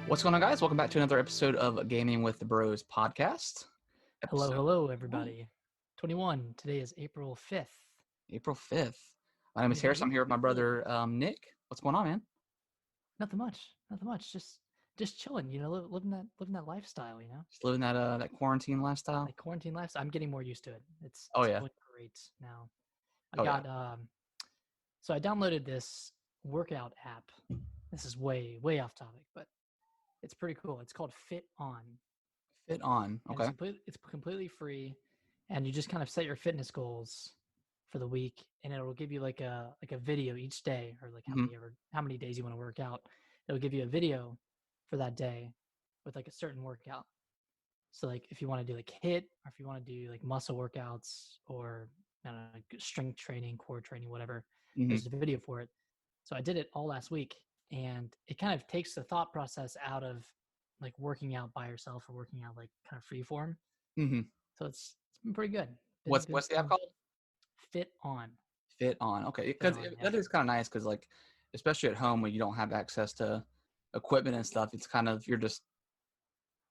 What's going on, guys? Welcome back to another episode of Gaming with the Bros podcast. Hello, everybody. 21. Today is April 5th. April 5th. My name is Harris. I'm here with my brother, Nick. What's going on, man? Nothing much. Just chilling, living that lifestyle, Just living that quarantine lifestyle. like quarantine lifestyle. I'm getting more used to it. It's Oh, yeah. going great now. Oh, yeah. So I downloaded this workout app. This is way off topic, but it's pretty cool. It's called Fit On. Fit On. And Okay. it's completely free, and you just kind of set your fitness goals for the week, and it'll give you like a video each day, or like how many days you want to work out. It'll give you a video for that day with like a certain workout. So like if you want to do like HIIT, or if you want to do like muscle workouts, or I don't know, like strength training, core training, whatever, there's a video for it. So I did it all last week, and it kind of takes the thought process out of like working out by yourself or working out like kind of free form. Mm-hmm. So it's been pretty good. What's the app called? Fit On. Fit On. Okay. Because that is kind of nice because, like, especially at home when you don't have access to equipment and stuff, it's kind of, you're just,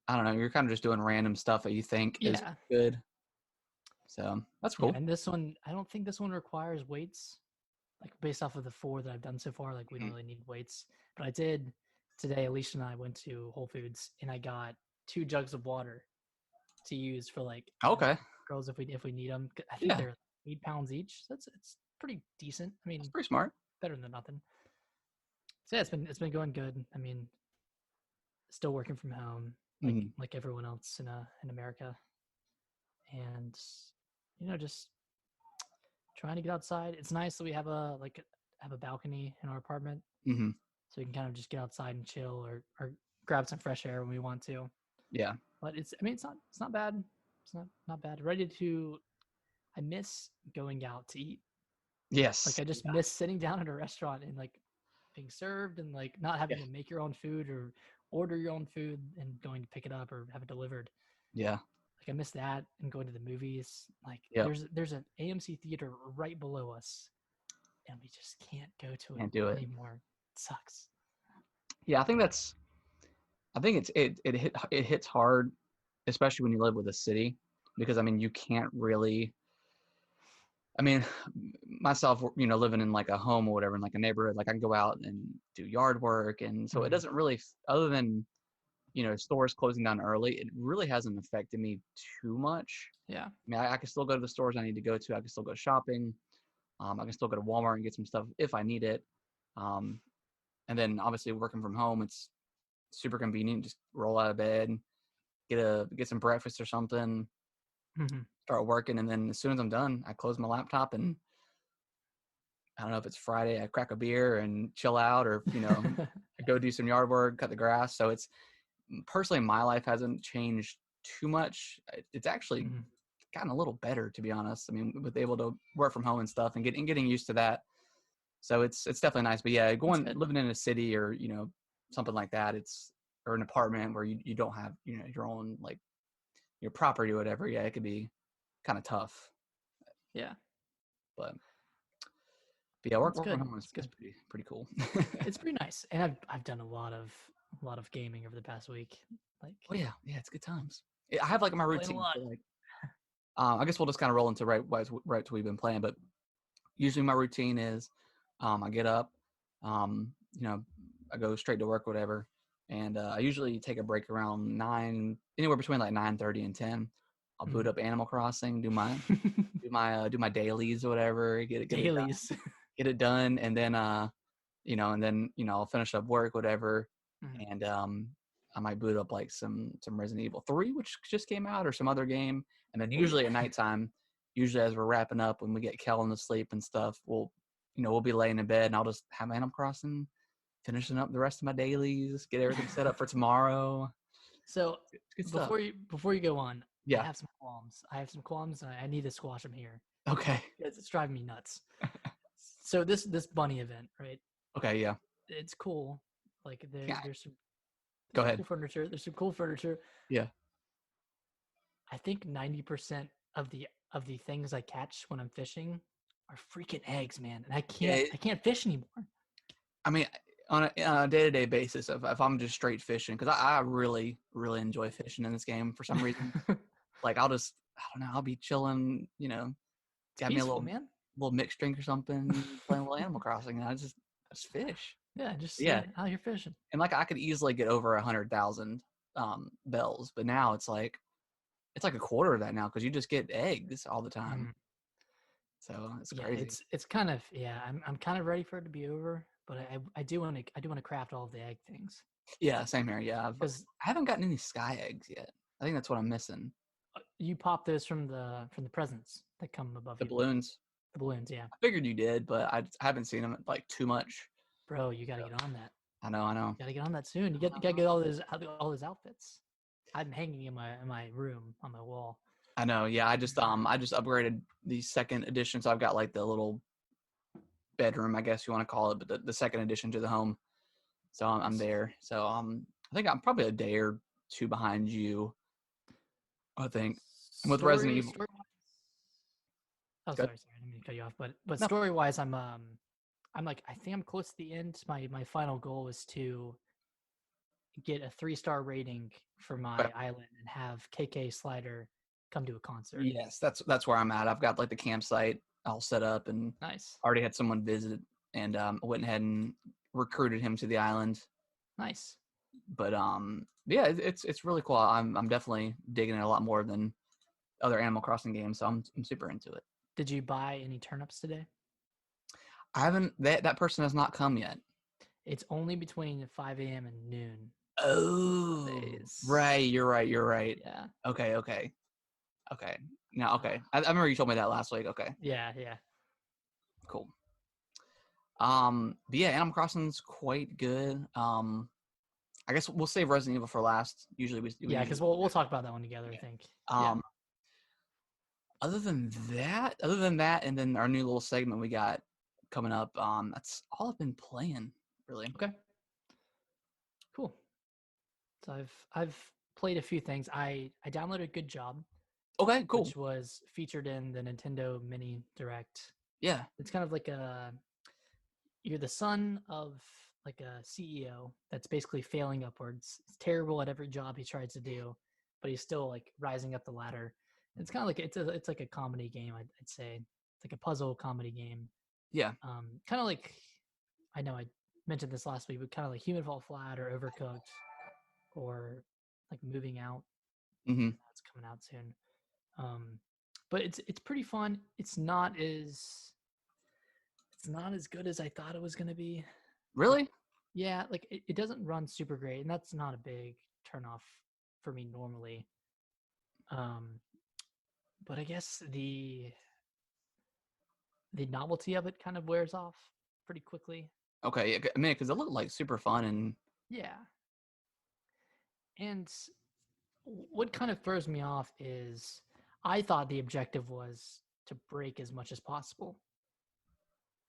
I don't know, you're kind of just doing random stuff that you think is good. So that's cool. Yeah, and this one, I don't think this one requires weights. Like based off of the 4 that I've done so far, like we don't really need weights. But I did today. Alicia and I went to Whole Foods, and I got 2 jugs of water to use for like girls if we need them. I think they're 8 pounds each. So it's pretty decent. I mean, it's pretty smart. Better than nothing. So yeah, it's been going good. I mean, still working from home like everyone else in America, and just trying to get outside. It's nice that we have a balcony in our apartment, so we can kind of just get outside and chill or grab some fresh air when we want to. Yeah, but it's not bad. It's not bad. I miss going out to eat. Yes. Like I just miss sitting down at a restaurant and like being served and like not having to make your own food or order your own food and going to pick it up or have it delivered. Yeah. Like I miss that and going to the movies. Like there's an AMC theater right below us, and we just can't go to it anymore. It sucks. Yeah, I think it hits hard, especially when you live with a city, because I mean you can't really. I mean, myself, living in like a home or whatever, in like a neighborhood, like I can go out and do yard work, and so it doesn't really, other than stores closing down early, it really hasn't affected me too much. Yeah. I mean, I can still go to the stores I need to go to. I can still go shopping. I can still go to Walmart and get some stuff if I need it. And then obviously working from home, it's super convenient. Just roll out of bed, get some breakfast or something, start working, and then as soon as I'm done, I close my laptop and I don't know if it's Friday, I crack a beer and chill out, or I go do some yard work, cut the grass. So it's personally, my life hasn't changed too much. It's actually gotten a little better, to be honest. I mean, with able to work from home and stuff and getting used to that. So it's definitely nice. But yeah, living in a city or something like that, or an apartment where you don't have your own like your property or whatever. Yeah, it could be kind of tough. Yeah. But yeah, work from home is pretty cool. It's pretty nice, and I've done a lot of gaming over the past week. Like, oh yeah, it's good times. I have like my routine. So like, I guess we'll just kind of roll into right to we've been playing. But usually my routine is, I get up, I go straight to work, whatever, and I usually take a break around 9, anywhere between like 9:30 and 10. I'll boot up Animal Crossing, do my do my dailies or whatever, get it done, and then I'll finish up work, whatever, and I might boot up like some Resident Evil 3, which just came out, or some other game, and then usually at nighttime, usually as we're wrapping up, when we get Kellen to sleep and stuff, we'll be laying in bed, and I'll just have Animal Crossing, finishing up the rest of my dailies, get everything set up for tomorrow. So before you go on, I have some qualms. And I need to squash them here. Okay. It's driving me nuts. So this bunny event, right? Okay, yeah. It's cool. Like there's some cool furniture. There's some cool furniture. Yeah. I think 90% of the things I catch when I'm fishing are freaking eggs, man. And I can't fish anymore. I mean, on a day-to-day basis, if I'm just straight fishing, because I really really enjoy fishing in this game for some reason. Like I don't know, I'll be chilling, It's got me a peaceful, man. little mixed drink or something, playing a little Animal Crossing, and I just fish. Yeah, just Yeah, out here fishing. and like I could easily get over 100,000 bells, but now it's like a quarter of that now because you just get eggs all the time. Mhm. So it's Yeah, crazy. it's kind of I'm kind of ready for it to be over, but I do want to craft all of the egg things Yeah, same here. Yeah, because I haven't gotten any sky eggs yet. I think that's what I'm missing. you pop those from the presents that come above The you, balloons. the balloons. Yeah, I figured you did, but I haven't seen them like too much. bro, you got to get on that. I know, I know. Got to get on that soon. You got to get all those outfits. I'm hanging in my room on my wall. I know. Yeah, I just upgraded the second edition, so I've got like the little bedroom, I guess you want to call it, but the second edition to the home. So I'm Nice. there. So I think I'm probably a day or two behind you. I think with Resident Evil. Story. Oh, Good. sorry, I didn't mean to cut you off. But No. story wise, I'm like I think I'm close to the end. My final goal is to get a 3-star rating for But my island and have KK Slider come to a concert. yes, that's where I'm at. I've got like the campsite all set up and Nice, already had someone visit, and I went ahead and recruited him to the island. nice. But yeah, it's really cool. I'm definitely digging it a lot more than other Animal Crossing games, so I'm super into it. Did you buy any turnips today? I haven't that person has not come yet. It's only between 5 a.m. and noon. Oh, Days. right. You're right. You're right. Yeah. Okay. Okay. Okay. Now, okay. Uh, I remember you told me that last week. Okay. yeah, yeah. Cool. But yeah, Animal Crossing's quite good. I guess we'll save Resident Evil for last. Usually we Yeah, usually because we'll talk about that one together, I think. Yeah. um other than that, and then our new little segment we got coming up, that's all I've been playing, really. Okay. Cool. So I've played a few things. I downloaded Good Job, Okay, cool. which was featured in the Nintendo Mini Direct. Yeah. It's kind of like you're the son of like a CEO that's basically failing upwards. It's terrible at every job he tries to do, but he's still like rising up the ladder. It's kind of like it's like a comedy game. I'd say it's like a puzzle comedy game. Yeah. Kind of like I know I mentioned this last week, but kind of like Human Fall Flat or Overcooked or like Moving Out. Mm-hmm. That's coming out soon. Um, but it's pretty fun. It's not as good as I thought it was gonna be. Like, Really? yeah, like it doesn't run super great, and that's not a big turnoff for me normally. Um, but I guess the novelty of it kind of wears off pretty quickly. Okay. Yeah, I mean, because it looked like super fun and Yeah, and what kind of throws me off is I thought the objective was to break as much as possible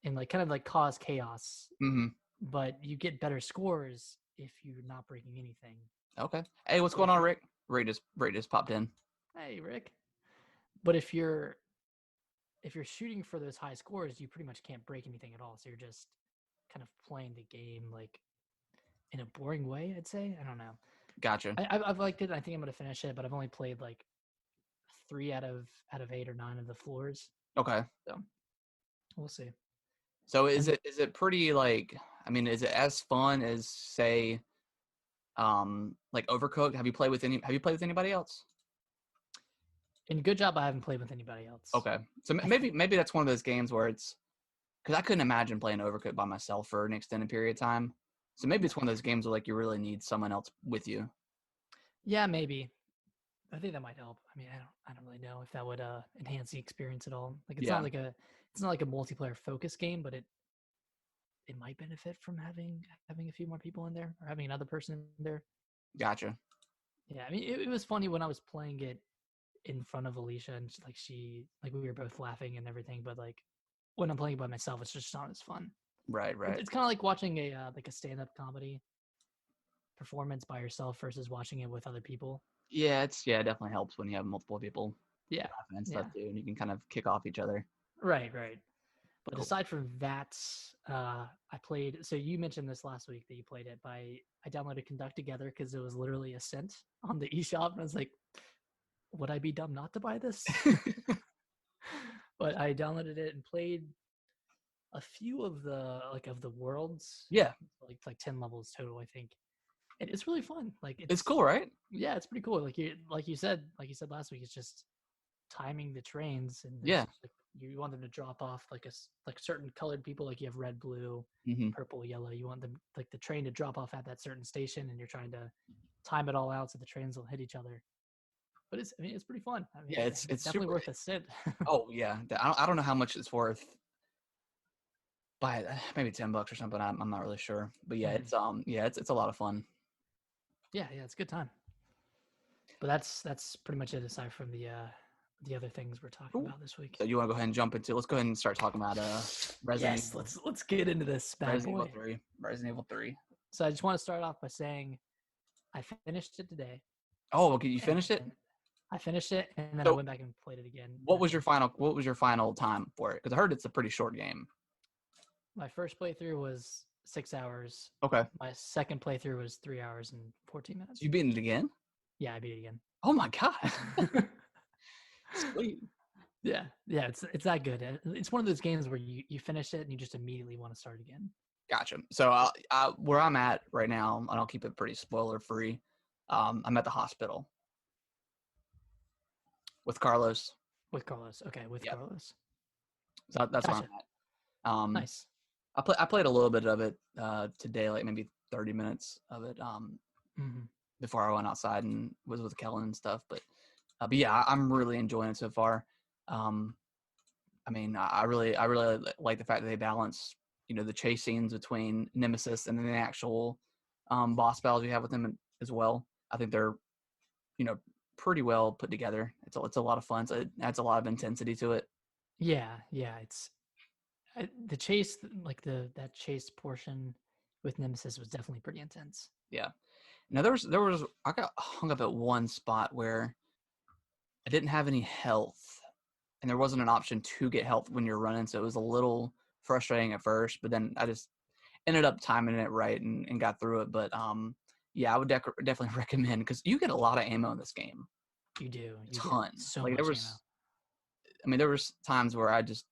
and like kind of like cause chaos, mm-hmm. but you get better scores if you're not breaking anything. Okay. Hey, what's But going if on, you're Rick? Ray just popped in. hey Rick, but if you're shooting for those high scores, you pretty much can't break anything at all. So you're just kind of playing the game like in a boring way. I'd say I don't know. Gotcha. I've liked it. I think I'm gonna finish it, but I've only played like 3 out of 8 or 9 of the floors. Okay. So we'll see. So And is it pretty like, I mean, is it as fun as say like Overcooked? Have you played with anybody else? in Good Job, I haven't played with anybody else. Okay. So maybe that's one of those games where it's because I couldn't imagine playing Overcooked by myself for an extended period of time. So maybe it's one of those games where like you really need someone else with you. Yeah, maybe. I think that might help. I mean, I don't really know if that would enhance the experience at all. Like Yeah. it's not like a multiplayer focus game, but it might benefit from having a few more people in there or having another person in there. Gotcha. Yeah, I mean, it was funny when I was playing it in front of Alicia and like we were both laughing and everything, but like when I'm playing it by myself, it's just not as fun. Right. Right. It's kind of like watching a like a stand-up comedy performance by yourself versus watching it with other people. Yeah. It definitely helps when you have multiple people Yeah, laughing and stuff yeah, too, and you can kind of kick off each other. right. But Cool. aside from that, I played. So you mentioned this last week that you played it. I downloaded Conduct Together because it was literally a cent on the eShop, and I was like, would I be dumb not to buy this? But I downloaded it and played a few of the worlds, Yeah, like 10 levels total, I think. And it's really fun. Like it's it's cool, right? yeah, it's pretty cool. Like you said last week, it's just timing the trains, and Yeah. there's like you want them to drop off like certain colored people, like you have red, blue, Hmm. purple, yellow. You want them like the train to drop off at that certain station, and you're trying to time it all out so the trains will hit each other. But it's pretty fun. I mean, Yeah, it's it's definitely super. worth a sit. Oh yeah, I don't know how much it's worth. By maybe $10 or something. I'm not really sure, but yeah, Mhm. it's a lot of fun. Yeah, it's a good time. But that's pretty much it aside from the other things we're talking Cool. about this week. So you want to go ahead and jump into? Let's go ahead and start talking about Resident Yes, Evil, let's get into this bad Resident Evil boy. 3, Resident Evil 3. So I just want to start off by saying I finished it today, Oh, okay, you finished it. and I finished it, and then I So went back and played it again, and what I was your finished it. final time for it? Because I heard it's a pretty short game. My first playthrough was 6 hours. Okay, My second playthrough was 3 hours and 14 so you minutes. beating it again? Yeah, I beat it again. Oh my god, sweet. Yeah, it's that good. It's one of those games where you finish it and you just immediately want to start again. Gotcha. So where I'm at right now, and I'll keep it pretty spoiler free. I'm at the hospital with Carlos. With Carlos, okay, with Yep. Carlos. So that's where I'm Gotcha. at. Nice. I played a little bit of it today, like maybe 30 minutes of it Hmm. before I went outside and was with Kellen and stuff. But yeah, I'm really enjoying it so far. Um, I mean, I really like the fact that they balance, the chase scenes between Nemesis and then the actual boss battles you have with him as well. I think they're, you know, pretty well put together. It's a lot of fun. So it adds a lot of intensity to it. Yeah. It's the chase, like that chase portion with Nemesis was definitely pretty intense. Yeah. Now I got hung up at one spot where I didn't have any health, and there wasn't an option to get health when you're running, so it was a little frustrating at first. But then I just ended up timing it right and got through it. But yeah, I would definitely recommend because you get a lot of ammo in this game, You do. a You get ton. so Like much ammo. there was times where I just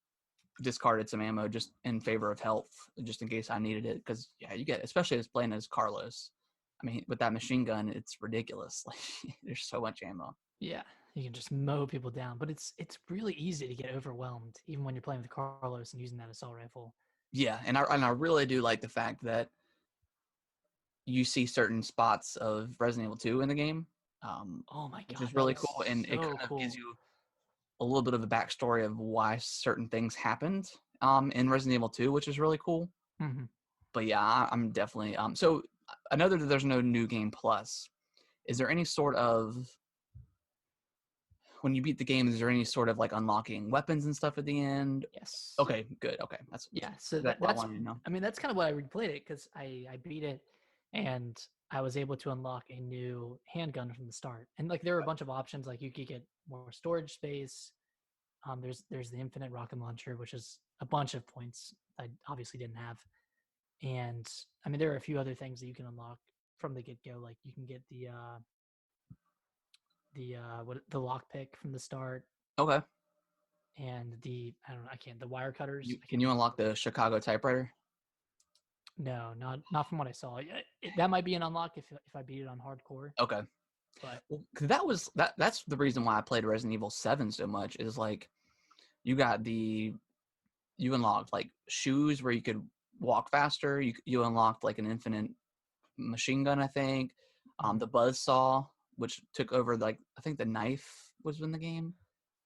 discarded some ammo just in favor of health, just in case I needed it. Because yeah, you get especially as playing as Carlos. I mean, with that machine gun, it's ridiculous. Like there's so much ammo. Yeah, you can just mow people down, but it's really easy to get overwhelmed, even when you're playing with Carlos and using that assault rifle. Yeah, and I really do like the fact that you see certain spots of Resident Evil 2 in the game, Oh my which god, is that really was cool, and it so kind of gives cool. you a little bit of the backstory of why certain things happened in Resident Evil 2, which is really cool. Hmm. But yeah, I'm definitely so I know that there's no new game plus. Is there any sort of when you beat the game? Is there any sort of like unlocking weapons and stuff at the end? Yes. Okay, good. Okay, that's Yeah. So exactly what I wanted to know. I mean that's kind of why I replayed it because I beat it and I was able to unlock a new handgun from the start. And like there were a bunch of options, like you could get more storage space. There's the infinite rocket launcher, which is a bunch of points I obviously didn't have. And I mean there are a few other things that you can unlock from the get go. Like you can get the lockpick from the start, Okay, and I don't know, the wire cutters. I can can't you remember unlock what those the are. Chicago typewriter? No, not from what I saw. That might be an unlock if I beat it on hardcore, Okay. but Well, 'cause that's the reason why I played Resident Evil 7 so much is like you got you unlocked like shoes where you could walk faster. You unlocked like an infinite machine gun, I think. The mhm, buzz saw, which took over like I think the knife was in the game,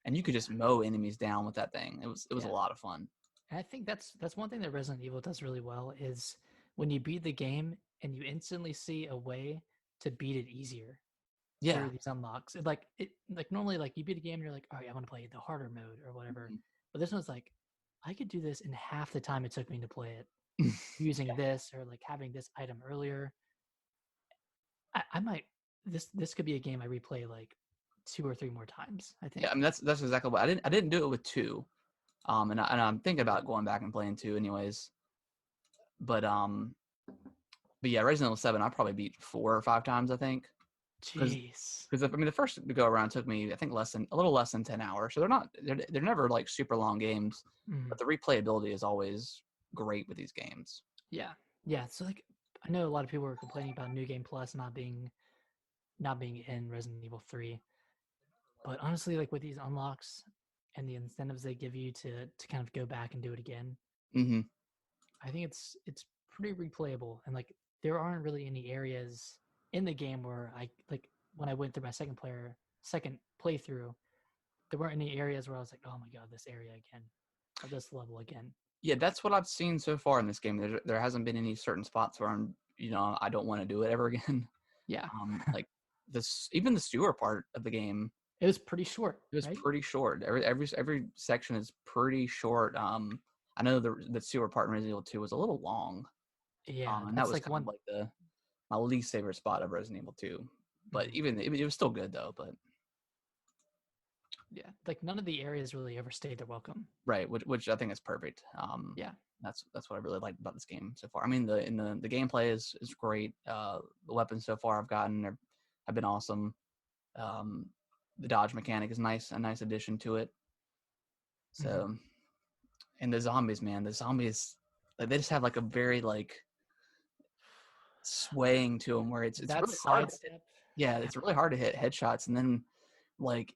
and you could yeah, just mow enemies down with that thing. It was a yeah. lot of fun. And I think that's one thing that Resident Evil does really well is when you beat the game and you instantly see a way to beat it easier Yeah. through these unlocks. Like normally like you beat a game and you're like, oh yeah, I want to play the harder mode or whatever. Mhm. But this one's like, I could do this in half the time it took me to play it using this or like having this item earlier. I might this could be a game I replay like two or three more times, I Yeah, I think. mean that's exactly what I didn't do it with two. And I'm thinking about going back and playing 2 anyways. But yeah, Resident Evil 7 I probably beat 4 or 5 times I think. Because Jeez. I mean the first go around took me I think a little less than 10 hours. So they're never like super long games, Mm. but the replayability is always great with these games. Yeah. Yeah. So like I know a lot of people were complaining about New Game Plus not being in Resident Evil 3. But honestly, like with these unlocks and the incentives they give you to kind of go back and do it again, Mm-hmm. I think it's pretty replayable. And like there aren't really any areas in the game where I like when I went through my second playthrough, there weren't any areas where I was like, oh my god, this area again, or this level again. Yeah, that's what I've seen so far in this game. There hasn't been any certain spots where I don't want to do it ever again. Yeah, Like even the sewer part of the game, it was pretty short, it was right? pretty short. Every section is pretty short. I know the sewer part in Resident Evil 2 was a little long. Yeah, And that that's was like kind of one. like my least favorite spot of Resident Evil 2. But Mhm. even it was still good though. But Yeah, like none of the areas really ever stayed their welcome. right, which I think is perfect. Yeah. That's what I really liked about this game so far. I mean, the gameplay is great. The weapons so far I've gotten have been awesome. Um, the dodge mechanic is nice, a nice addition to it. Mhm. So, and the zombies, man, like, they just have like a very like swaying to them where it's That really hard. sidestep. Yeah, it's really hard to hit headshots, and then like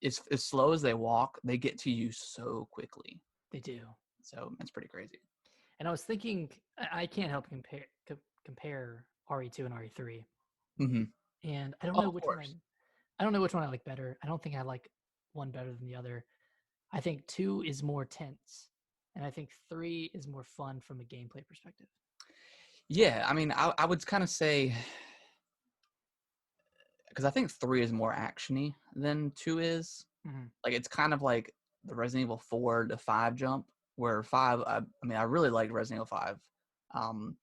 it's as slow as they walk, they get to you so quickly. They do. So it's pretty crazy. And I was thinking, I can't help compare RE2 and RE3, Mm-hmm. and Oh, of course. I don't know which one I like better. I don't think I like one better than the other. I think 2 is more tense, and I think 3 is more fun from a gameplay perspective. Yeah, I mean, I would kind of say because I think 3 is more actiony than 2 is. Mm-hmm. Like it's kind of like the Resident Evil 4 to 5 jump, where 5, I mean, I really liked Resident Evil 5. Um,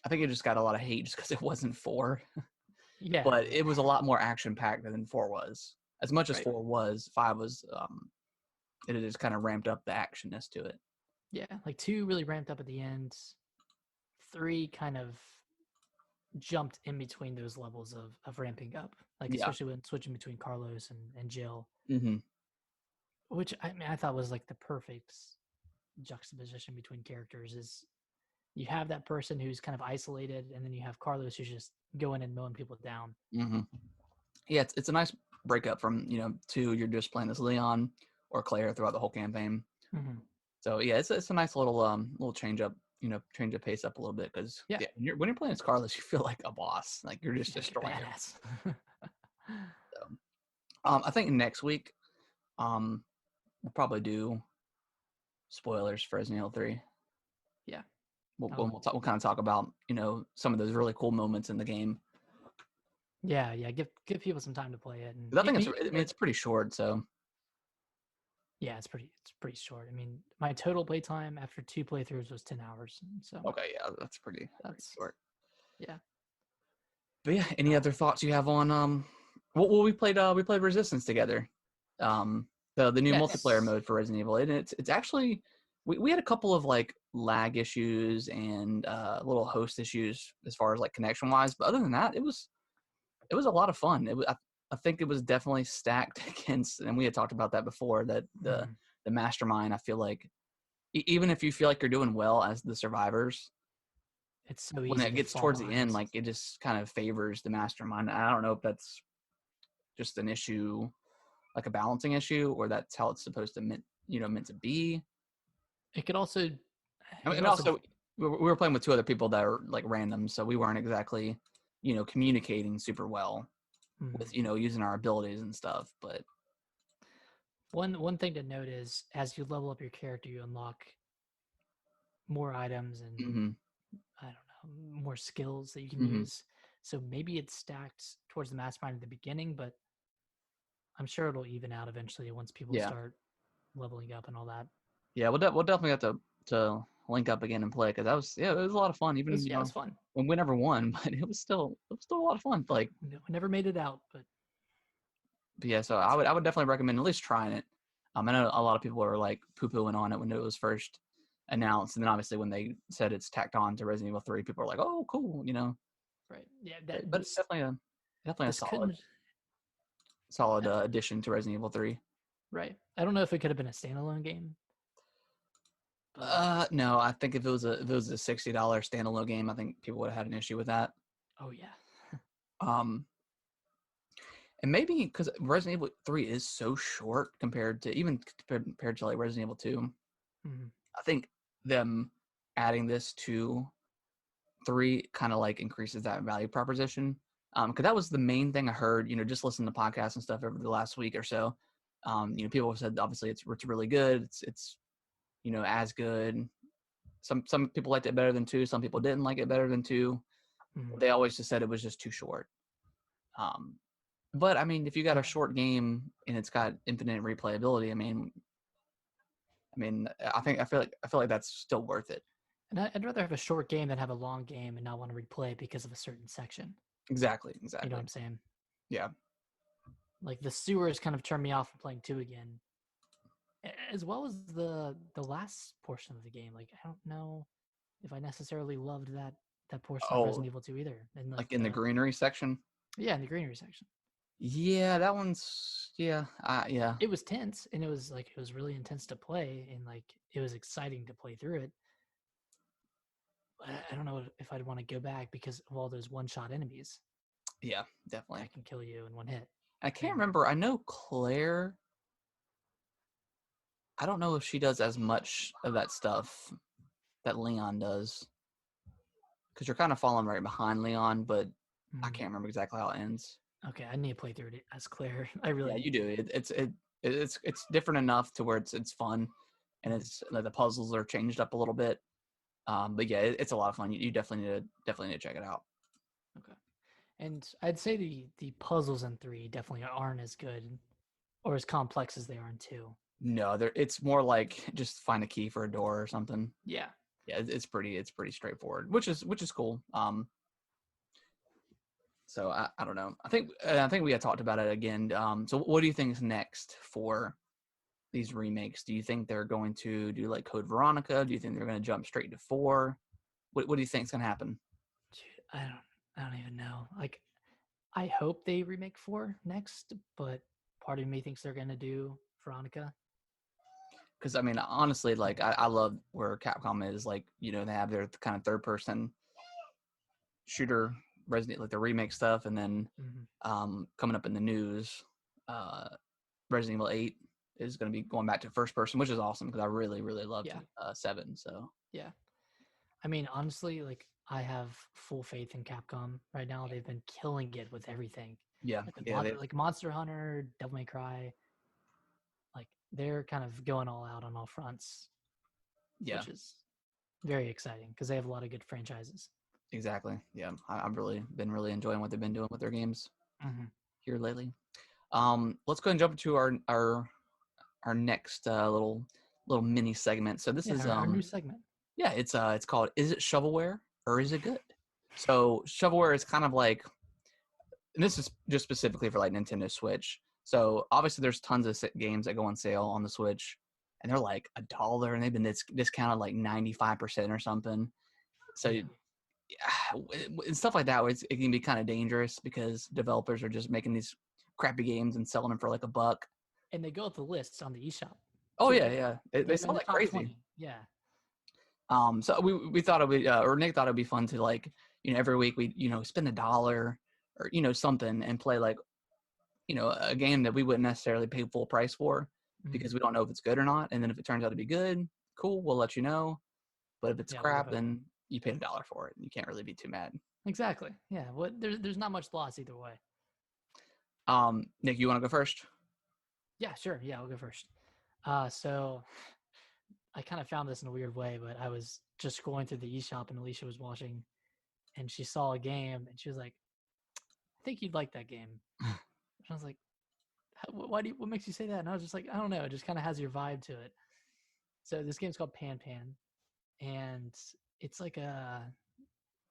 I think it just got a lot of hate just because it wasn't 4, Yeah, but yeah, it was a lot more action packed than 4 was. As much as right. 4 was, 5 was. It just kind of ramped up the actionness to it. Yeah, like 2 really ramped up at the end. 3 kind of jumped in between those levels of ramping up, like Yeah. especially when switching between Carlos and Jill, Mm-hmm. which I mean I thought was like the perfect juxtaposition between characters is you have that person who's kind of isolated, and then you have Carlos who's just going and mowing people down. Mm-hmm. Yeah, it's a nice breakup from 2. You're just playing as Leon or Claire throughout the whole campaign. Mm-hmm. So yeah, it's a nice little change up. Change the pace up a little bit because Yeah, yeah, when you're playing as Carlos, you feel like a boss. Like you're just yeah, like a destroying him. badass. So, I think next week, um, we'll probably do spoilers for Resident Evil 3. Yeah, We'll kind of talk about some of those really cool moments in the game. yeah. Give people some time to play it, and 'Cause I think you can it's pretty short. So yeah, it's pretty short. I mean, my total playtime after 2 playthroughs was 10 hours, so okay, yeah, that's pretty that's short. yeah. But yeah, any other thoughts you have on well we played Resistance together. The new multiplayer Yes. mode for Resident Evil, and it's actually we had a couple of like lag issues and little host issues as far as like connection wise, but other than that, it was a lot of fun. I think it was definitely stacked against, and we had talked about that before, that Mhm. the mastermind, I feel like even if you feel like you're doing well as the survivors, It's so when easy it to gets fall towards the end, behind. like it just kind of favors the mastermind. I don't know if that's just an issue, like a balancing issue, or that's how it's supposed to meant to be. It could also I mean, it could and also also we were playing with 2 other people that are like random, so we weren't exactly communicating super well mhm. with using our abilities and stuff. But One thing to note is as you level up your character, you unlock more items and mm-hmm, I don't know, more skills that you can mm-hmm, use. So maybe it's stacked towards the mastermind at the beginning, but I'm sure it'll even out eventually once people yeah, start leveling up and all that. yeah, we'll definitely have to link up again and play because it was a lot of fun. It Even was yeah, it was fun. when we never won, but it was still a lot of fun. Like, No, I never made it out, but but yeah, so I would definitely recommend at least trying it. I know a lot of people were like poo-pooing on it when it was first announced, and then obviously when they said it's tacked on to Resident Evil 3, people are like, "Oh, cool," you know. Right. Yeah. But it's definitely a This couldn't. solid addition to Resident Evil 3. Right. I don't know if it could have been a standalone game, but No, I think if it was a $60 standalone game, I think people would have had an issue with that. oh yeah. Um, and maybe because Resident Evil 3 is so short compared to like Resident Evil 2, Mhm. I think them adding this to 3 kind of like increases that value proposition. Because that was the main thing I heard, you know, just listening to podcasts and stuff over the last week or so. You know, people have said obviously it's really good. It's you know, as good. Some people liked it better than 2. Some people didn't like it better than 2. Mhm. They always just said it was just too short. But I mean, if you got a short game and it's got infinite replayability, I feel like that's still worth it. And I'd rather have a short game than have a long game and not want to replay it because of a certain section. Exactly. You know what I'm saying? Yeah. Like the sewers kind of turned me off from playing 2 again, as well as the last portion of the game. Like I don't know if I necessarily loved that portion of Oh, Resident Evil 2 either. And like like in the greenery section. yeah, in the greenery section. Yeah, that one's yeah. Yeah. It was tense and it was really intense to play and like it was exciting to play through it. But I don't know if I'd want to go back because of all those one-shot enemies Yeah, definitely. that can kill you in one hit. I can't And remember. I know Claire. I don't know if she does as much of that stuff that Leon does, because you're kind of falling right behind Leon, but I can't remember exactly how it ends. okay, I need to play through it as Claire. I really Yeah, you need do. It's different enough to where it's fun, and Mhm. it's like the puzzles are changed up a little bit. But yeah, it's a lot of fun. You definitely need to check it out. Okay. And I'd say the puzzles in 3 definitely aren't as good or as complex as they are in 2. No, it's more like just find a key for a door or something. Yeah. Yeah, it's pretty straightforward, which is cool. So I don't know. I think we had talked about it again. So what do you think is next for these remakes? Do you think they're going to do like Code Veronica? Do you think they're going to jump straight to 4? What do you think is going to happen? Dude, I don't even know. Like I hope they remake 4 next, but part of me thinks they're going to do Veronica. Because I mean, honestly, like I love where Capcom is. Like, you know, they have their kind of third person shooter Resident, like the remake stuff, and then coming up in the news, uh, Resident Evil 8 is going to be going back to first person, which is awesome because I really loved Yeah. 7. So Yeah. I mean, honestly, like I have full faith in Capcom right now. They've been killing it with everything. yeah, Like with yeah, like Monster Hunter, Devil May Cry, like they're kind of going all out on all fronts, yeah, which is very exciting because they have a lot of good franchises. exactly. Yeah, I've really been enjoying what they've been doing with their games here lately. Let's go and jump into our next little mini segment. So this Yeah, is our new segment. yeah, it's called "Is it shovelware or is it good?" So shovelware is kind of like, and this is just specifically for like Nintendo Switch. So obviously there's tons of games that go on sale on the Switch, and they're like $1, and they've been discounted like 95% or something. So Yeah. and stuff like that, it can be kind of dangerous because developers are just making these crappy games and selling them for like $1. And they go up the lists on the eShop Oh too. yeah, yeah, they They're in sell the like top crazy. 20. Yeah. So we thought it would, or Nick thought it'd be fun to like, you know, every week we, you know, spend $1 or, you know, something and play like, you know, a game that we wouldn't necessarily pay full price for because we don't know if it's good or not. And then if it turns out to be good, cool, we'll let you know. But if it's Yeah, we'll crap, go. then you paid $1 for it. You can't really be too mad. Exactly. Yeah. What there's not much loss either way. Nick, you want to go first? Yeah, sure. Yeah, I'll go first. So I kind of found this in a weird way, but I was just scrolling through the eShop and Alicia was watching and she saw a game and she was like, I think you'd like that game. And I was like, what makes you say that? And I was just like, I don't know. It just kind of has your vibe to it. So this game's called Pan Pan and it's like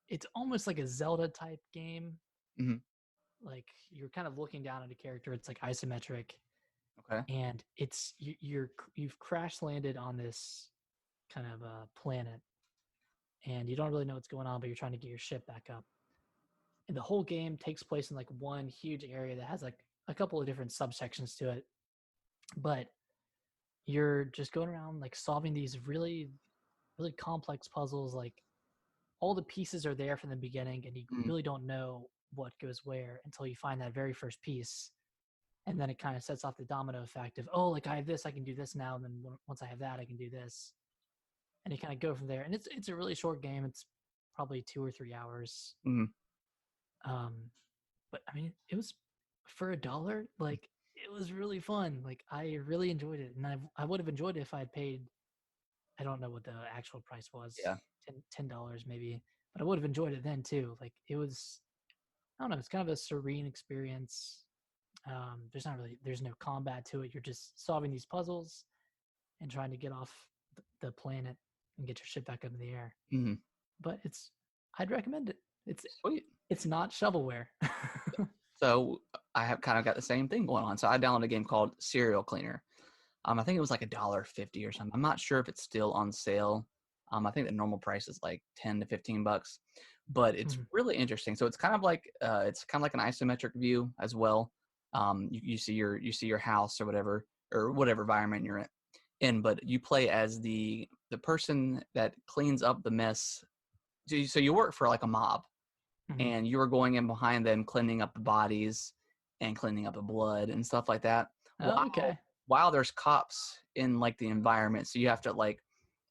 it's almost like a Zelda type game. Mm-hmm. Like you're kind of looking down at a character. It's like isometric Okay. and you've crash landed on this kind of planet, and you don't really know what's going on, but you're trying to get your ship back up. And the whole game takes place in like one huge area that has like a couple of different subsections to it, but you're just going around like solving these really really complex puzzles. Like all the pieces are there from the beginning, and you Mm, really don't know what goes where until you find that very first piece, and then it kind of sets off the domino effect of, oh, like I have this, I can do this now, and then once I have that, I can do this, and you kind of go from there. And it's a really short game. It's probably 2 or 3 hours. mm, Um, but I mean, it was for $1. Like it was really fun. Like I really enjoyed it, and I would have enjoyed it if I had paid. I don't know what the actual price was, yeah. $10 maybe, but I would have enjoyed it then too. Like it was, I don't know, it's kind of a serene experience. There's no combat to it. You're just solving these puzzles and trying to get off the planet and get your ship back up in the air. Mm, But I'd recommend it. sweet. It's not shovelware. So I have kind of got the same thing going on. So I downloaded a game called Serial Cleaner. I think it was like $1.50 or something. I'm not sure if it's still on sale. I think the normal price is like 10 to 15 bucks, but it's Mhm. really interesting. So it's kind of like an isometric view as well. You see your house or whatever environment you're in, but you play as the person that cleans up the mess. So you work for like a mob, Mhm. and you were going in behind them, cleaning up the bodies and cleaning up the blood and stuff like that. Oh, While okay. while there's cops in like the environment, so you have to like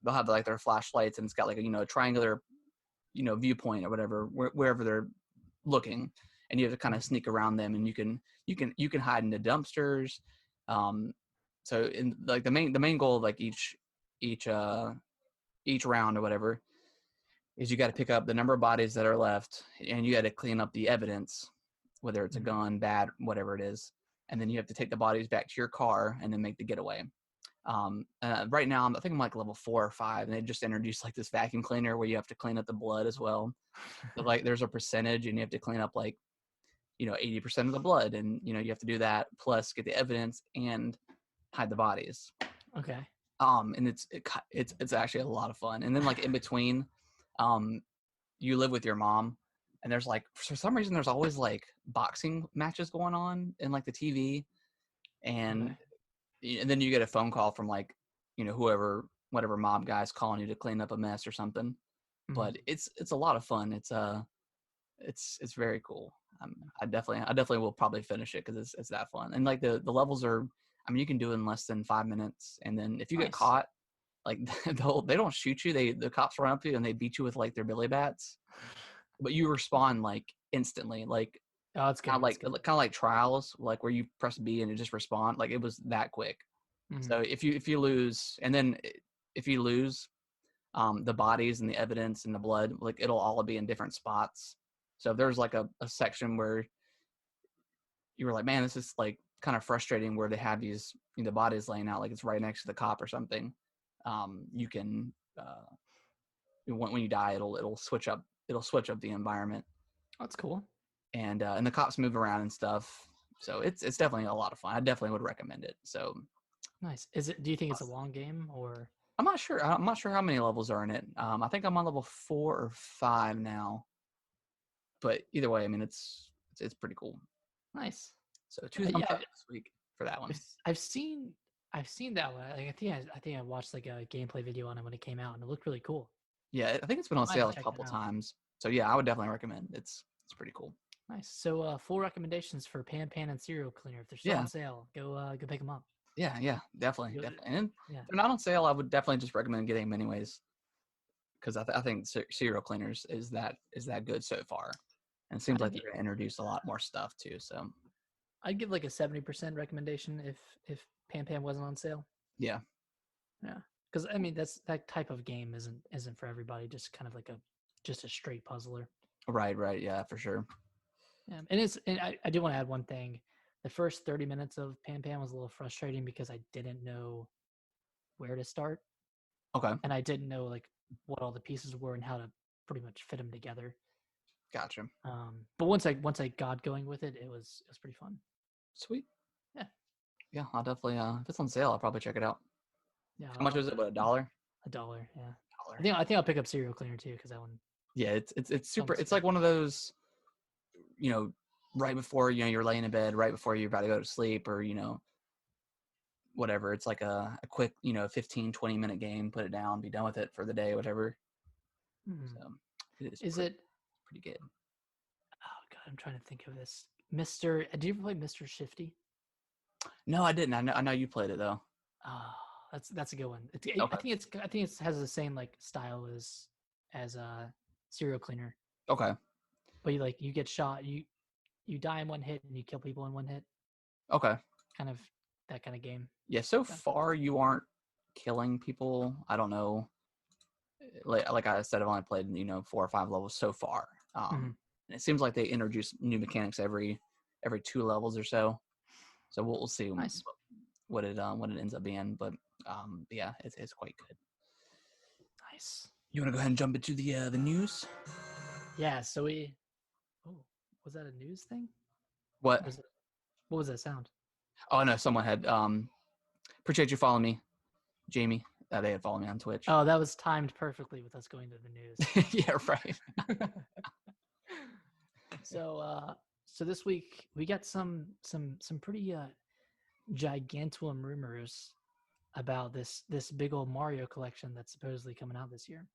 they'll have like their flashlights, and it's got like a triangular viewpoint or whatever wherever they're looking, and you have to kind of Mhm. sneak around them, and you can hide in the dumpsters. Um, so in like the main goal of like each uh each round or whatever is you got to pick up the number of bodies that are left, and you got to clean up the evidence, whether it's a Mhm. gun, bad, whatever it is, and then you have to take the bodies back to your car and then make the getaway. Right now, I think I'm like level 4 or 5, and they just introduced like this vacuum cleaner where you have to clean up the blood as well. So like there's a percentage, and you have to clean up like 80% of the blood, and you have to do that plus get the evidence and hide the bodies. Okay. And it's actually a lot of fun. And then like in between, um, you live with your mom, and there's like for some reason there's always like boxing matches going on in like the TV, and Okay. and then you get a phone call from like whoever whatever mob guy's calling you to clean up a mess or something. Mhm. But it's a lot of fun. It's very cool. I definitely will probably finish it because it's that fun. And like the levels are, I mean, you can do it in less than 5 minutes, and then if you get Nice. caught, like they don't shoot you. The cops run up to you and they beat you with like their billy bats, but you respond like instantly, like Oh, that's kind of good. That's like good. trials, like where you press B and it just respond. Like it was that quick. Mhm. So if you lose, and then if you lose, the bodies and the evidence and the blood, like it'll all be in different spots. So if there's like a section where you were like, man, this is like kind of frustrating, where they have these bodies laying out, like it's right next to the cop or something. You can when you die, it'll switch up the environment, That's cool. and the cops move around and stuff. So it's definitely a lot of fun. I definitely would recommend it. So Nice. Do you think it's a long game or? I'm not sure. I'm not sure how many levels are in it. I think I'm on level 4 or 5 now. But either way, I mean, it's pretty cool. Nice. So two Yeah, thumbs up this week for that one. I've seen that one. Like, I think I watched like a gameplay video on it when it came out, and it looked really cool. Yeah, I think it's been on I might have sale to a check couple that out. times. So yeah, I would definitely recommend. It's pretty cool. Nice. So, full recommendations for Pan Pan and Serial Cleaner. If they're still Yeah, on sale, go pick them up. yeah, definitely, Go- definitely. And if Yeah, they're not on sale, I would definitely just recommend getting them anyways, because I think Serial Cleaners is that good so far, and it seems I'd like gi- they're gonna introduce a lot more stuff too. So I'd give like a 70% recommendation if Pan Pan wasn't on sale. yeah, Yeah, because I mean that type of game isn't for everybody. Just kind of like just a straight puzzler. right, yeah, for sure. Yeah, and I do want to add one thing. The first 30 minutes of Pan Pan was a little frustrating because I didn't know where to start, Okay, and I didn't know like what all the pieces were and how to pretty much fit them together. gotcha. But once I got going with it, it was pretty fun. Sweet. Yeah. Yeah, I'll definitely. If it's on sale, I'll probably check it out. Yeah, How much is it? What, $1? $1. Yeah, Dollar. I think I'll pick up Serial Cleaner too because that one Yeah, it's super. sounds It's super like one fun. of those, you know, right before you're laying in bed, right before you're about to go to sleep, or whatever. It's like a quick 15-20 minute game. Put it down, be done with it for the day, whatever. Mhm. So it is Is it? pretty good. Oh God, I'm trying to think of this. Mister, did you ever play Mister Shifty? No, I didn't. I know you played it though. Oh, that's a good one. Okay. I think it has the same like style as Serial Cleaner, Okay. but you get shot, you die in one hit and you kill people in one hit, Okay. kind of that kind of game. Yeah. So Yeah. far, you aren't killing people. I don't know. Like I said, I've only played 4 or 5 levels so far. Mhm. And it seems like they introduce new mechanics every 2 levels or so. So we'll see Nice. what it ends up being. But yeah, it's quite good. Nice. You want to go ahead and jump into the news? Yeah. So we. Oh, was that a news thing? What? Was it? What was that sound? Oh no, someone had appreciate you following me, Jamie. They had followed me on Twitch. Oh, that was timed perfectly with us going to the news. Yeah, right. so, so this week we got some pretty gigantuum rumors about this big old Mario collection that's supposedly coming out this year,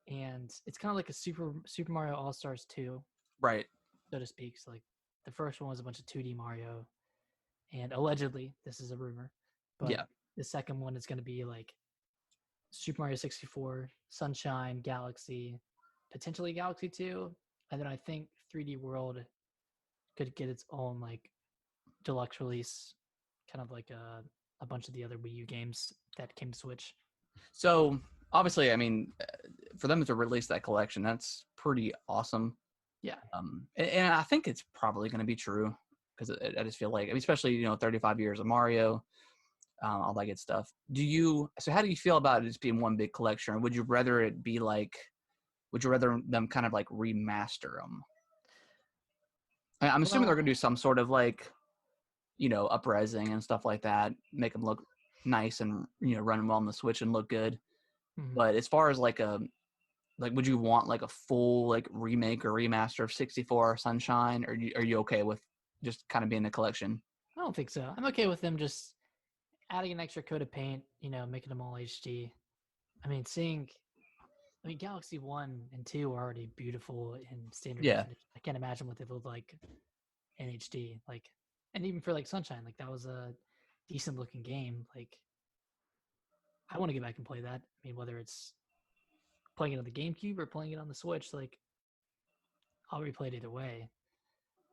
and it's kind of like a Super Mario All Stars 2, Right. so to speak. So like the first one was a bunch of 2D Mario, and allegedly this is a rumor, but Yeah. the second one is going to be like Super Mario 64, Sunshine, Galaxy, potentially Galaxy 2, and then I think 3D World could get its own like deluxe release, kind of like a bunch of the other Wii U games that came to Switch. So obviously, I mean, for them to release that collection, that's pretty awesome. Yeah. And I think it's probably going to be true because I just feel like, I mean, especially 35 years of Mario, all that good stuff. So how do you feel about it just being one big collection? Or would you rather it be like, would you rather them kind of like remaster them? I'm assuming they're Well, going to do some sort of like, uprising and stuff like that, make them look nice and run well on the Switch and look good. mhm. But as far as like, would you want like a full like remake or remaster of 64 Sunshine, or are you okay with just kind of being a collection? I don't think so. I'm okay with them just adding an extra coat of paint, making them all HD. I mean, Galaxy 1 and 2 are already beautiful in standard Yeah, definition. I can't imagine what they look like in HD. And even for like Sunshine, like that was a decent looking game. Like, I want to get back and play that. I mean, whether it's playing it on the GameCube or playing it on the Switch, like I'll replay it either way.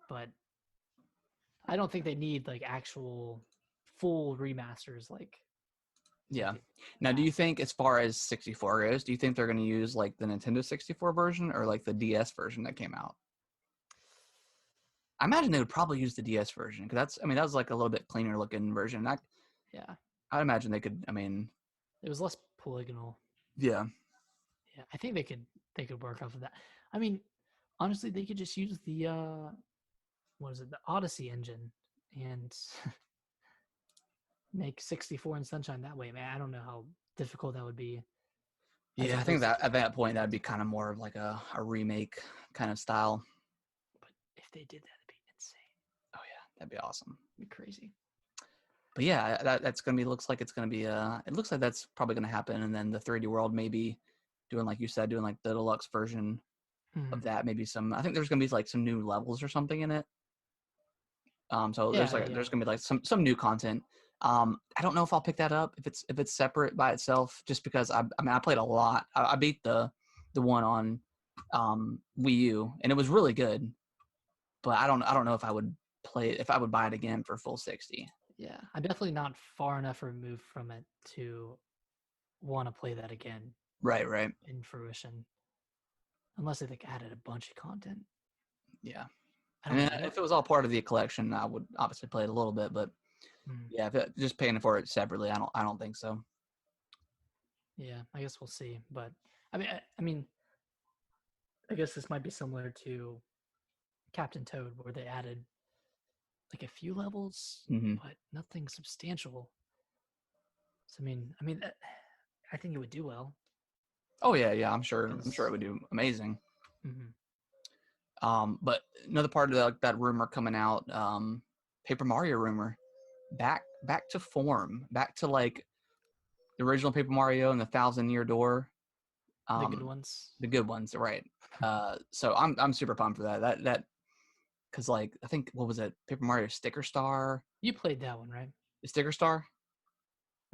But I don't think they need like actual full remasters like yeah. they did in Now, the do you past. think as far as 64 goes, do you think they're going to use like the Nintendo 64 version or like the DS version that came out? I imagine they would probably use the DS version because I mean, that was like a little bit cleaner looking version. Yeah, I imagine they could. I mean, it was less polygonal. yeah, Yeah, I think they could work off of that. I mean, honestly, they could just use the what is it, the Odyssey engine, and make 64 and Sunshine that way. Man, I don't know how difficult that would be as yeah. I think opposed that to. at that point that'd be kind of more of like a remake kind of style. But if they did that, it'd be insane. Oh yeah, that'd be awesome. It'd be crazy. But yeah, that's gonna be. Looks like it's gonna be. It looks like that's probably gonna happen, and then the 3D World maybe doing like you said, doing like the deluxe version Mhm. of that. Maybe some. I think there's gonna be like some new levels or something in it. So Yeah, there's yeah. gonna be like some new content. I don't know if I'll pick that up if it's separate by itself, just because I mean I played a lot. I beat the one on Wii U, and it was really good. But I don't know if I would play it, if I would buy it again for full 60. Yeah, I'm definitely not far enough removed from it to want to play that again Right, right. in fruition, unless they like added a bunch of content. Yeah. I I don't mean, know. I know. if it was all part of the collection, I would obviously play it a little bit. But Mm, yeah, if just paying for it separately, I don't think so. yeah, I guess we'll see. But I mean, I guess this might be similar to Captain Toad, where they added like a few levels, Hmm. but nothing substantial. So I think it would do well Oh yeah. I'm sure it because. would do amazing. Mhm. But another part of that rumor coming out, Paper Mario rumor, back to form, back to like the original Paper Mario and the Thousand Year Door, The good um, ones. the good ones, right? So I'm super pumped for that because like I think what was it, Paper Mario Sticker Star, You played that one, right? Sticker Star?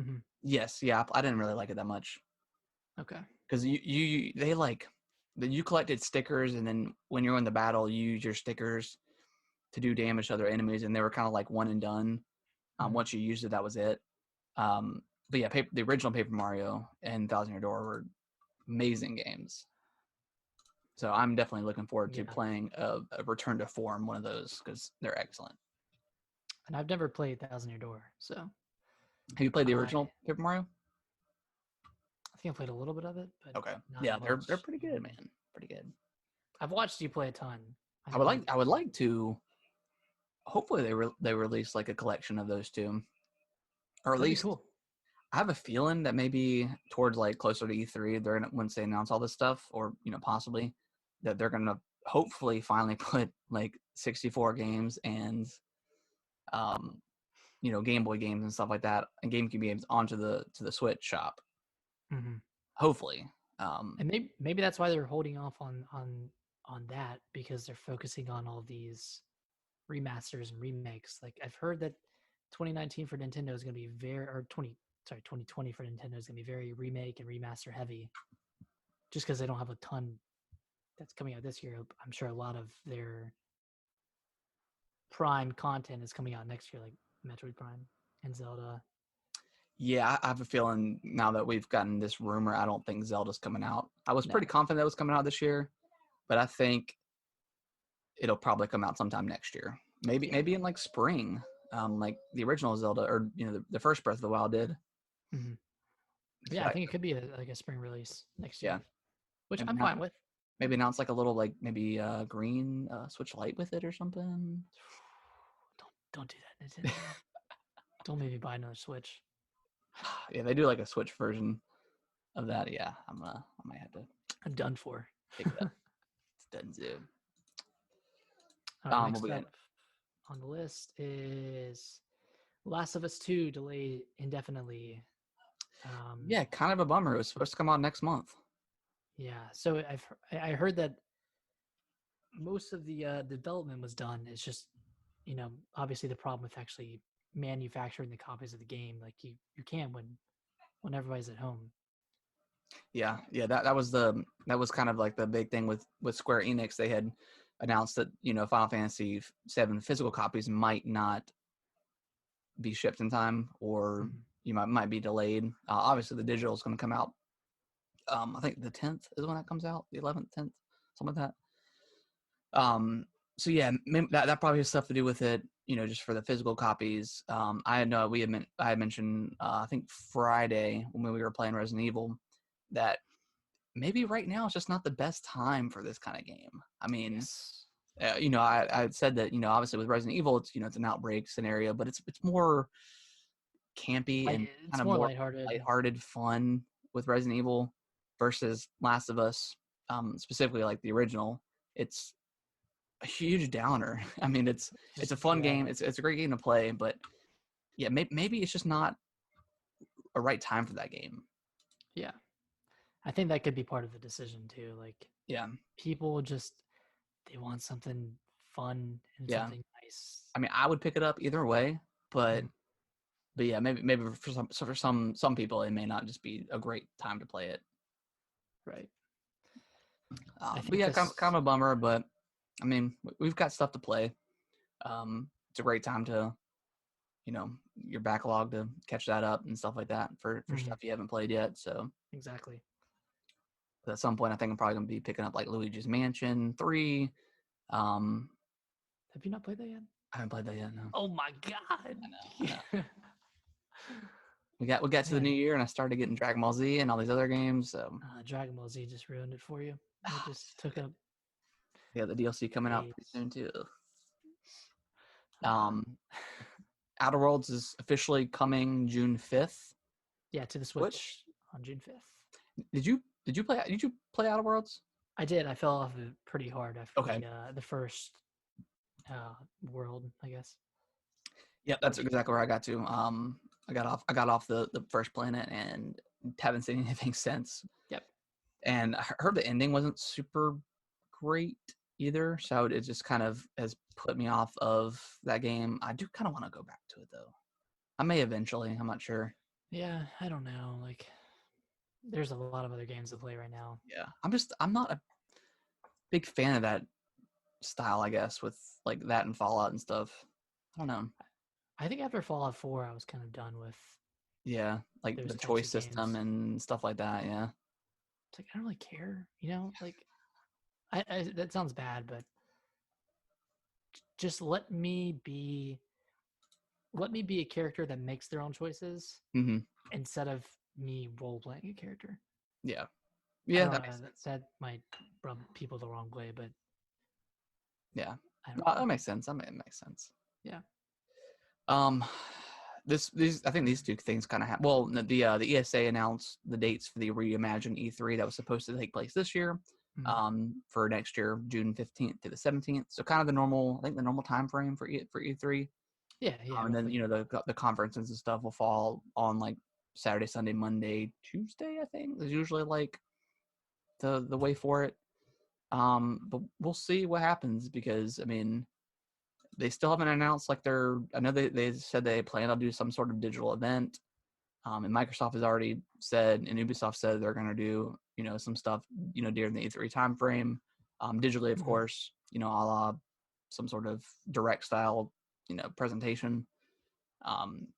Hmm. Yes, yeah, I didn't really like it that much Okay. because they like that you collected stickers and then when you're in the battle you use your stickers to do damage to other enemies and they were kind of like one and done. Hmm. Once you used it, that was it. But yeah, the original Paper Mario and Thousand Year Door were amazing games. So I'm definitely looking forward to Yeah. playing a return to form one of those because they're excellent. And I've never played Thousand Year Door, so Have you played the I original Paper Mario? I think I played a little bit of it, but Okay, not yeah, they're much. pretty good, man. Pretty good. I've watched you play a ton. I I think would like to. Hopefully, they release like a collection of those two, or at that'd be least cool. I have a feeling that maybe towards like closer to E3, they're gonna once they announce all this stuff, or possibly that they're gonna hopefully finally put like 64 games and um Game Boy games and stuff like that and GameCube games onto the Switch shop. Hmm. Hopefully, And maybe that's why they're holding off on that because they're focusing on all these remasters and remakes. Like I've heard that 2019 for Nintendo is going to be 2020 for Nintendo is going to be very remake and remaster heavy, just because they don't have a ton that's coming out this year. I'm sure a lot of their Prime content is coming out next year, like Metroid Prime and Zelda. yeah, I have a feeling now that we've gotten this rumor, I don't think Zelda's coming out. I was No, pretty confident that was coming out this year, but I think it'll probably come out sometime next year. yeah, Maybe in like spring, like the original Zelda or the first Breath of the Wild did. hmm So yeah. I think it could be like a spring release next yeah, year, which maybe I'm not. fine with. Maybe announce like a little like maybe green Switch Lite with it or something. Don't do that, Nintendo. Don't make me buy another Switch. Yeah, they do like a Switch version of that. Yeah, I might have to I'm done for. pick it up. It's done soon. All right, What next we got? up on the list is Last of Us 2 delayed indefinitely. Um, Yeah, kind of a bummer. It was supposed to come out next month. yeah, so I heard that most of the development was done. It's just obviously the problem with actually manufacturing the copies of the game, like you can when everybody's at home. Yeah, that was kind of like the big thing with Square Enix. They had announced that Final Fantasy VII physical copies might not be shipped in time, or Mhm. you might be delayed. Obviously, the digital is going to come out. I think the 10th is when that comes out. The 11th, 10th, something like that. So yeah, that probably has stuff to do with it. Just for the physical copies. I know I had mentioned I think Friday when we were playing Resident Evil that maybe right now it's just not the best time for this kind of game. I mean, Yes. I had said that obviously with Resident Evil it's an outbreak scenario, but it's more campy and kind It's of more more lighthearted. lighthearted fun with Resident Evil versus Last of Us, specifically like the original. It's a huge downer. I mean, it's Just a fun yeah, game. It's a great game to play, but yeah, maybe it's just not a right time for that game. yeah. I think that could be part of the decision too. Like Yeah, people just they want something fun and yeah. something nice. I mean, I would pick it up either way, but Mhm. yeah, maybe for some people it may not just be a great time to play it. Right. I But think yeah, this. kind of a bummer. But I mean, we've got stuff to play. It's a great time to your backlog to catch that up and stuff like that for Mhm. stuff you haven't played yet. So Exactly. at some point, I think I'm probably gonna be picking up like Luigi's Mansion 3. Um, Have you not played that yet? I haven't played that yet. No, Oh my god. I know. We got to the new Man, year and I started getting Dragon Ball Z and all these other games. So Dragon Ball Z just ruined it for you. It just took up yeah, the DLC coming out pretty days. soon too. Uh, Um, Outer Worlds is officially coming June 5th. yeah, to the Switch Which on June 5th. did you play Outer Worlds? I did. I fell off it pretty hard after Okay. the first world, I guess. Yeah, What that's did you? exactly where I got to. I got off the first planet and haven't seen anything since. Yep. And I heard the ending wasn't super great either, so it just kind of has put me off of that game. I do kind of want to go back to it though. I may eventually. I'm not sure. Yeah, I don't know. Like, there's a lot of other games to play right now. Yeah, I'm not a big fan of that style. I guess with like that and Fallout and stuff. I don't know. I think after Fallout 4, I was kind of done with Yeah, like those the types choice of system games. and stuff like that. Yeah. It's like I don't really care, Like, I that sounds bad, but just let me be a character that makes their own choices Mm-hmm. instead of me role playing a character. Yeah. I Yeah, don't that know. makes sense. That might rub people the wrong way, but Yeah. I don't No, know. that makes sense. That makes sense. Yeah. Um, these I think these two things kind of have. Well, the ESA announced the dates for the reimagined E3 that was supposed to take place this year, Mhm. for next year, June 15th to the 17th. So kind of the normal, I think the normal time frame for E3. Yeah. Yeah. And then Roughly. the conferences and stuff will fall on like Saturday, Sunday, Monday, Tuesday. I think is usually like the way for it. But we'll see what happens because I mean they still haven't announced like I know they said they plan on do some sort of digital event. And Microsoft has already said and Ubisoft said they're going to do, some stuff, during the E3 timeframe, digitally, of Mhm. course, a la some sort of direct style, presentation. Um,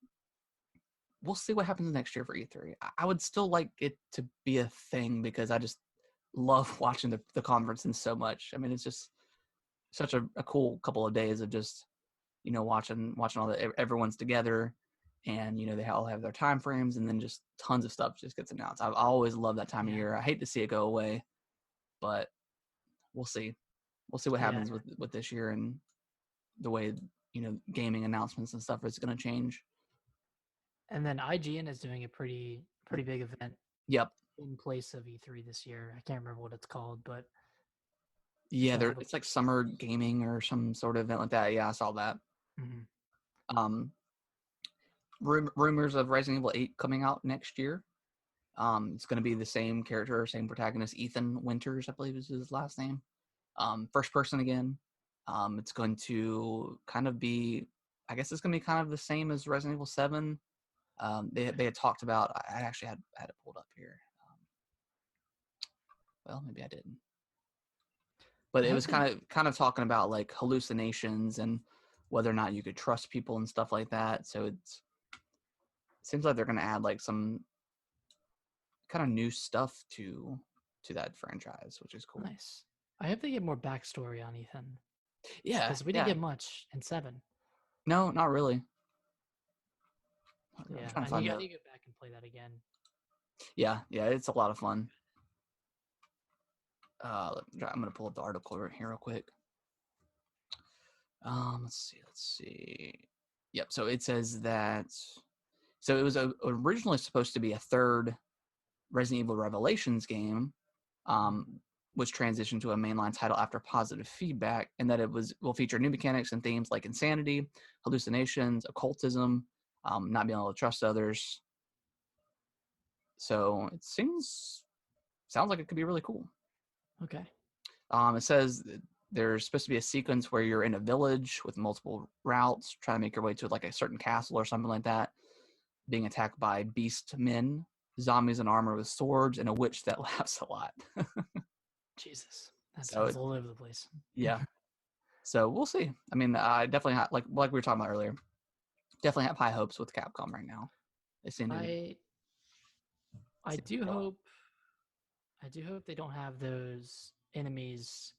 we'll see what happens next year for E3. I would still like it to be a thing because I just love watching the conferences so much. I mean, it's just such a cool couple of days of just watching all the everyone's together, and they all have their time frames, and then just tons of stuff just gets announced. I've always loved that time of Yeah. year. I hate to see it go away, but we'll see. We'll see what Yeah. happens with this year and the way gaming announcements and stuff is going to change. And then IGN is doing a pretty big event Yep. in place of E3 this year. I can't remember what it's called, but Yeah, they'll have a. it's like summer gaming or some sort of event like that. Yeah, I saw that. Mhm. Um, rumors of Resident Evil 8 coming out next year. It's going to be the same character, same protagonist, Ethan Winters, I believe is his last name. First person again. It's going to kind of be, I guess it's going to be kind of the same as Resident Evil 7. They had talked about, I actually had it pulled up here. Well, maybe I didn't. But I it hope was they. kind of talking about like hallucinations and whether or not you could trust people and stuff like that. So it seems like they're going to add like some kind of new stuff to that franchise, which is cool. Nice. I hope they get more backstory on Ethan Yeah, because we didn't yeah. get much in 7. No, not really. So I'm yeah, trying to find I the. need to go back and play that again. Yeah, yeah, it's a lot of fun. I'm gonna pull up the article right here real quick. Let's see. Yep. So it says that. So it was originally supposed to be a third Resident Evil Revelations game, um, Mhm. which transitioned to a mainline title after positive feedback, and that it will feature new mechanics and themes like insanity, hallucinations, occultism, not being able to trust others. So it sounds like it could be really cool. Okay. It says there's supposed to be a sequence where you're in a village with multiple routes, trying to make your way to like a certain castle or something like that, being attacked by beast men, zombies in armor with swords, and a witch that laughs a lot. Jesus, that So sounds all over the place. yeah, so we'll see. I mean, I definitely like we were talking about earlier. Definitely have high hopes with Capcom right now. They seem to I I seem to do kill it. hope I do hope they don't have those enemies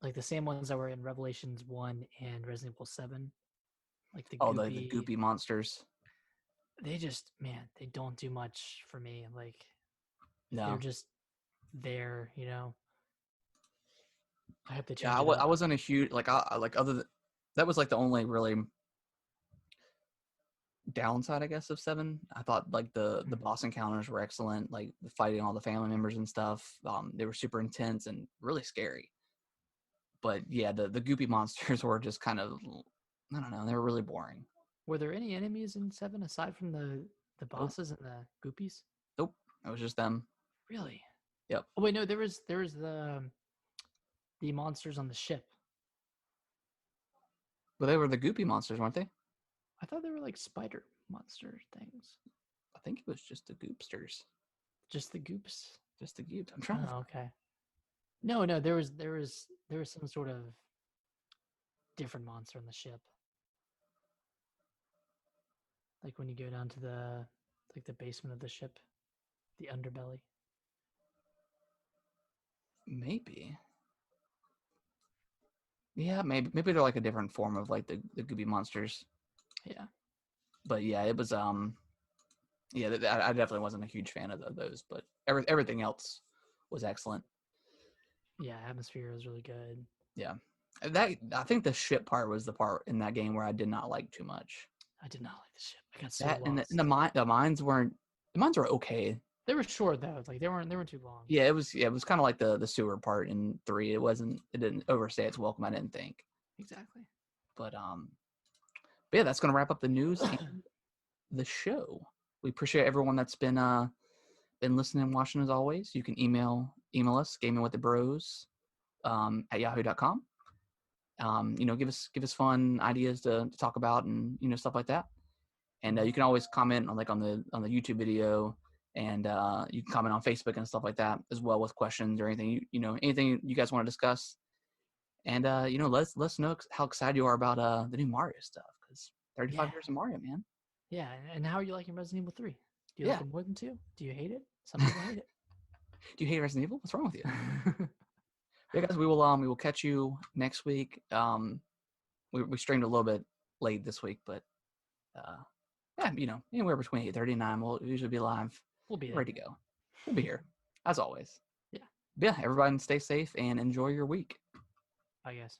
like the same ones that were in Revelations 1 and Resident Evil 7. Like the Oh, the goopy, goopy monsters. they just man, they don't do much for me. Like they're No, just there. I hope they yeah, change it I up. wasn't a huge like I like other than that was like the only really downside, I guess, of 7. I thought like the boss encounters were excellent, like fighting all the family members and stuff. They were super intense and really scary. But yeah, the goopy monsters were just kind of, I don't know, they were really boring. Were there any enemies in 7 aside from the Nope, bosses and the goopies? nope, it was just them. Really? Yep. Oh wait, no, there was the monsters on the ship. But they were the goopy monsters, weren't they? I thought they were like spider monster things. I think it was just the goopsters, Just the goops. just the goops. I'm trying to. Oh, okay. No, no, there was some sort of different monster on the ship. Like when you go down to the basement of the ship, the underbelly. Maybe. Yeah, maybe they're like a different form of like the goopy monsters. Yeah. But yeah, it was yeah, I definitely wasn't a huge fan of those, but everything else was excellent. Yeah, atmosphere was really good. Yeah, that I think the ship part was the part in that game where I did not like too much. I did not like the ship. I got so That and lost. the mines weren't, the mines were okay. They were short though. Like they weren't too long. Yeah, it was kind of like the sewer part in 3. It didn't overstay its welcome, I didn't think. Exactly. But yeah, that's gonna wrap up the news and the show. We appreciate everyone that's been listening and watching as always. You can email us gamingwiththebros at yahoo.com. Give us fun ideas to talk about and stuff like that. And you can always comment on on the YouTube video, and you can comment on Facebook and stuff like that as well with questions or anything anything you guys want to discuss. And let us know how excited you are about the new Mario stuff, because 35 years of Mario, man. Yeah, and how are you liking Resident Evil 3? Do you Yeah. like it more than 2? Do you hate it? Some people hate it. Do you hate Resident Evil? What's wrong with you? Yeah, guys, we will catch you next week. We streamed a little bit late this week, but yeah, anywhere between 8:30 and 9, we'll usually be live. We'll be there. Ready to go. We'll be here as always. Yeah. But yeah, everybody stay safe and enjoy your week. Bye, guys.